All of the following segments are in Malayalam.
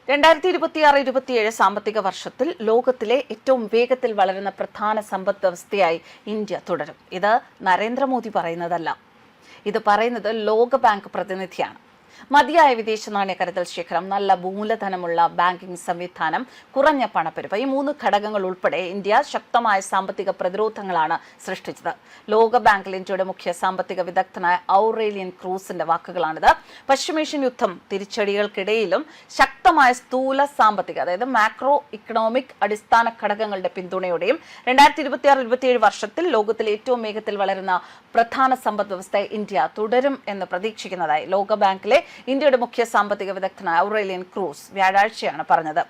2026-27 സാമ്പത്തിക വർഷത്തിൽ ലോകത്തിലെ ഏറ്റവും വേഗത്തിൽ വളരുന്ന പ്രധാന സമ്പദ് വ്യവസ്ഥയായി ഇന്ത്യ തുടരും. ഇത് നരേന്ദ്രമോദി പറയുന്നതല്ല, ഇത് പറയുന്നത് ലോകബാങ്ക് പ്രതിനിധിയാണ്. മതിയായ വിദേശ നാണ്യ കരുതൽ ശേഖരം, നല്ല മൂലധനമുള്ള ബാങ്കിംഗ് സംവിധാനം, കുറഞ്ഞ പണപ്പെരുപ്പ്, ഈ 3 ഘടകങ്ങൾ ഉൾപ്പെടെ ഇന്ത്യ ശക്തമായ സാമ്പത്തിക പ്രതിരോധങ്ങളാണ് സൃഷ്ടിച്ചത്. ലോകബാങ്കിൽ ഇന്ത്യയുടെ മുഖ്യ സാമ്പത്തിക വിദഗ്ധനായ ഔറേലിയൻ ക്രൂസിന്റെ വാക്കുകളാണിത്. പശ്ചിമേഷ്യൻ യുദ്ധം, തിരിച്ചടികൾക്കിടയിലും ശക്തമായ സ്ഥൂല സാമ്പത്തിക, അതായത് മാക്രോ ഇക്കണോമിക് അടിസ്ഥാന ഘടകങ്ങളുടെ പിന്തുണയോടെയും 2026-27 വർഷത്തിൽ ലോകത്തിലെ ഏറ്റവും വേഗത്തിൽ വളരുന്ന പ്രധാന സമ്പദ് വ്യവസ്ഥ ഇന്ത്യ തുടരും എന്ന് പ്രതീക്ഷിക്കുന്നതായി ലോകബാങ്കിലെ ഇന്ത്യയുടെ മുഖ്യ സാമ്പത്തിക വിദഗ്ധനായ ഔറേലിയൻ ക്രൂസ് വ്യാഴാഴ്ചയാണ് പറഞ്ഞത്.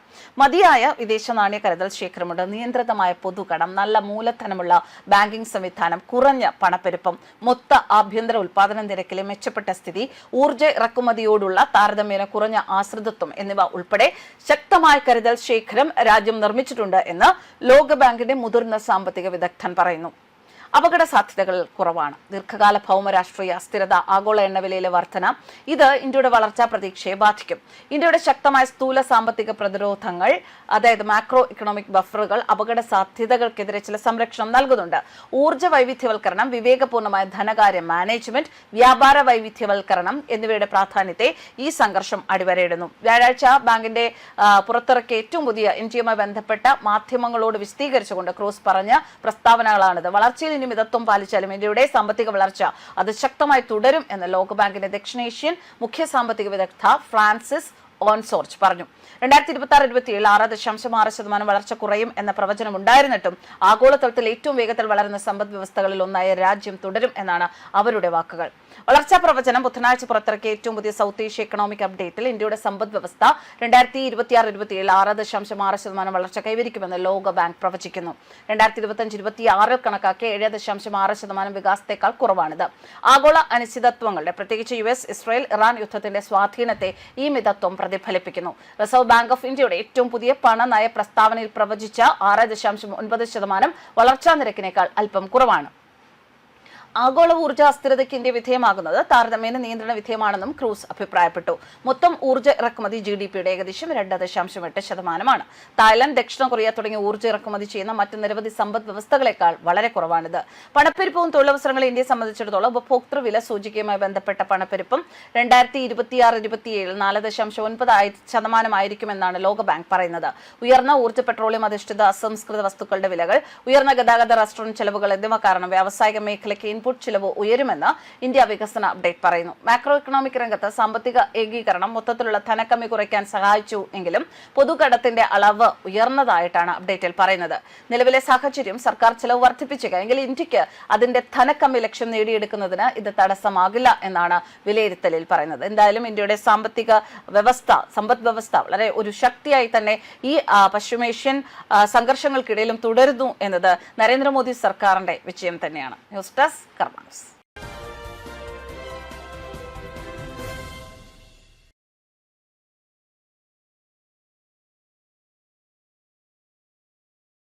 മതിയായ വിദേശ നാണ്യ കരുതൽ ശേഖരമുണ്ട്, നിയന്ത്രിതമായ പൊതുകടം, നല്ല മൂലധനമുള്ള ബാങ്കിംഗ് സംവിധാനം, കുറഞ്ഞ പണപ്പെരുപ്പം, മൊത്ത ആഭ്യന്തര ഉൽപാദന നിരക്കിലെ മെച്ചപ്പെട്ട സ്ഥിതി, ഊർജ്ജ ഇറക്കുമതിയോടുള്ള താരതമ്യേന കുറഞ്ഞ ആശ്രിതത്വം എന്നിവ ഉൾപ്പെടെ ശക്തമായ കരുതൽ ശേഖരം രാജ്യം നിർമ്മിച്ചിട്ടുണ്ട് എന്ന് ലോകബാങ്കിന്റെ മുതിർന്ന സാമ്പത്തിക വിദഗ്ധൻ പറയുന്നു. അപകട സാധ്യതകൾ കുറവാണ്. ദീർഘകാല ഭൗമരാഷ്ട്രീയ അസ്ഥിരത, ആഗോള എണ്ണവിലയിലെ വർധന, ഇത് ഇന്ത്യയുടെ വളർച്ചാ പ്രതീക്ഷയെ ബാധിക്കും. ഇന്ത്യയുടെ ശക്തമായ സ്ഥൂല സാമ്പത്തിക പ്രതിരോധങ്ങൾ, അതായത് മാക്രോ ഇക്കണോമിക് ബഫറുകൾ, അപകട സാധ്യതകൾക്കെതിരെ ചില സംരക്ഷണം നൽകുന്നുണ്ട്. ഊർജ്ജ വൈവിധ്യവൽക്കരണം, വിവേകപൂർണമായ ധനകാര്യ മാനേജ്മെന്റ്, വ്യാപാര വൈവിധ്യവൽക്കരണം എന്നിവയുടെ പ്രാധാന്യത്തെ ഈ സംഘർഷം അടിവരയിടുന്നു. വ്യാഴാഴ്ച ബാങ്കിന്റെ പുറത്തിറക്കിയ ഏറ്റവും പുതിയ ഇന്ത്യയുമായി ബന്ധപ്പെട്ട മാധ്യമങ്ങളോട് വിശദീകരിച്ചുകൊണ്ട് ക്രൂസ് പറഞ്ഞ പ്രസ്താവനകളാണിത്. വളർച്ചയിൽ മിതത്വം പാലിച്ചാലും ഇന്ത്യയുടെ സാമ്പത്തിക വളർച്ച അത് ശക്തമായി തുടരും എന്ന് ലോകബാങ്കിന്റെ ദക്ഷിണേഷ്യൻ മുഖ്യ സാമ്പത്തിക വിദഗ്ധ ഫ്രാൻസിസ് ഓൺസോർച്ച് പറഞ്ഞു. 2026-27 6.6% വളർച്ച കുറയും എന്ന പ്രവചനം ഉണ്ടായിരുന്നിട്ടും ആഗോളതലത്തിൽ ഏറ്റവും വേഗത്തിൽ വളരുന്ന സമ്പദ് വ്യവസ്ഥകളിൽ ഒന്നായ രാജ്യം തുടരും എന്നാണ് അവരുടെ വാക്കുകൾ. വളർച്ചാ പ്രവചനം ബുധനാഴ്ച പുറത്തിറക്കിയ ഏറ്റവും പുതിയ സൗത്ത് ഏഷ്യ എക്കണോമിക് അപ്ഡേറ്റിൽ ഇന്ത്യയുടെ സമ്പദ് വ്യവസ്ഥ 2026-27 6.6% വളർച്ച കൈവരിക്കുമെന്ന് ലോകബാങ്ക് പ്രവചിക്കുന്നു. 2025-26 കണക്കാക്കിയ 7.6% വികാസത്തെക്കാൾ കുറവാണിത്. ആഗോള അനിശ്ചിതത്വങ്ങളുടെ, പ്രത്യേകിച്ച് US, ഇസ്രായേൽ, ഇറാൻ യുദ്ധത്തിന്റെ സ്വാധീനത്തെ ഈ മിതത്വം പ്രതിഫലിപ്പിക്കുന്നു. റിസർവ് ബാങ്ക് ഓഫ് ഇന്ത്യയുടെ ഏറ്റവും പുതിയ പണനയ പ്രസ്താവനയിൽ പ്രവചിച്ച 6.9% വളർച്ചാ നിരക്കിനേക്കാൾ അല്പം കുറവാണ്. ആഗോള ഊർജ്ജ അസ്ഥിരതയ്ക്ക് ഇന്ത്യ വിധേയമാകുന്നത് താരതമ്യേന നിയന്ത്രണ വിധേയമാണെന്നും ക്രൂസ് അഭിപ്രായപ്പെട്ടു. മൊത്തം ഊർജ്ജ ഇറക്കുമതി GDPയുടെ ഏകദേശം 2.8%. തായ്ലൻഡ്, ദക്ഷിണ കൊറിയ തുടങ്ങിയ ഊർജ്ജ ഇറക്കുമതി ചെയ്യുന്ന മറ്റ് നിരവധി സമ്പദ് വ്യവസ്ഥകളെക്കാൾ വളരെ കുറവാണിത്. പണപ്പെരുപ്പവും തൊഴിലവസരങ്ങളും ഇന്ത്യയെ സംബന്ധിച്ചിടത്തോളം ഉപഭോക്തൃ വില സൂചികയുമായി ബന്ധപ്പെട്ട പണപ്പെരുപ്പം 2026-27 4.9% ആയിരിക്കുമെന്നാണ് ലോകബാങ്ക് പറയുന്നത്. ഉയർന്ന ഊർജ്ജ പെട്രോളിയം അധിഷ്ഠിത അസംസ്കൃത വസ്തുക്കളുടെ വിലകൾ, ഉയർന്ന ഗതാഗത റെസ്റ്റോറന്റ് ചെലവുകൾ എന്നിവ കാരണം വ്യാവസായിക മേഖലയ്ക്ക് ഇൻപുട്ട് ചിലവ് ഉയരുമെന്ന് ഇന്ത്യ വികസന അപ്ഡേറ്റ് പറയുന്നു. മാക്രോ ഇക്കണോമിക് രംഗത്ത് സാമ്പത്തിക ഏകീകരണം മൊത്തത്തിലുള്ള ധനക്കമ്മി കുറയ്ക്കാൻ സഹായിച്ചു എങ്കിലും പൊതുകടത്തിന്റെ അളവ് ഉയർന്നതായിട്ടാണ് അപ്ഡേറ്റിൽ പറയുന്നത്. നിലവിലെ സാഹചര്യം സർക്കാർ ചെലവ് വർദ്ധിപ്പിച്ചേക്കാം, എങ്കിൽ ഇന്ത്യക്ക് അതിന്റെ ധനക്കമ്മി ലക്ഷ്യം നേടിയെടുക്കുന്നതിന് ഇത് തടസ്സമാകില്ല എന്നാണ് വിലയിരുത്തലിൽ പറയുന്നത്. എന്തായാലും ഇന്ത്യയുടെ സമ്പദ് വ്യവസ്ഥ വളരെ ഒരു ശക്തിയായി തന്നെ ഈ പശ്ചിമേഷ്യൻ സംഘർഷങ്ങൾക്കിടയിലും തുടരുന്നു എന്നത് നരേന്ദ്രമോദി സർക്കാരിന്റെ വിജയം തന്നെയാണ്. ന്യൂസ് ഡെസ്ക് കർമ്മ ന്യൂസ്.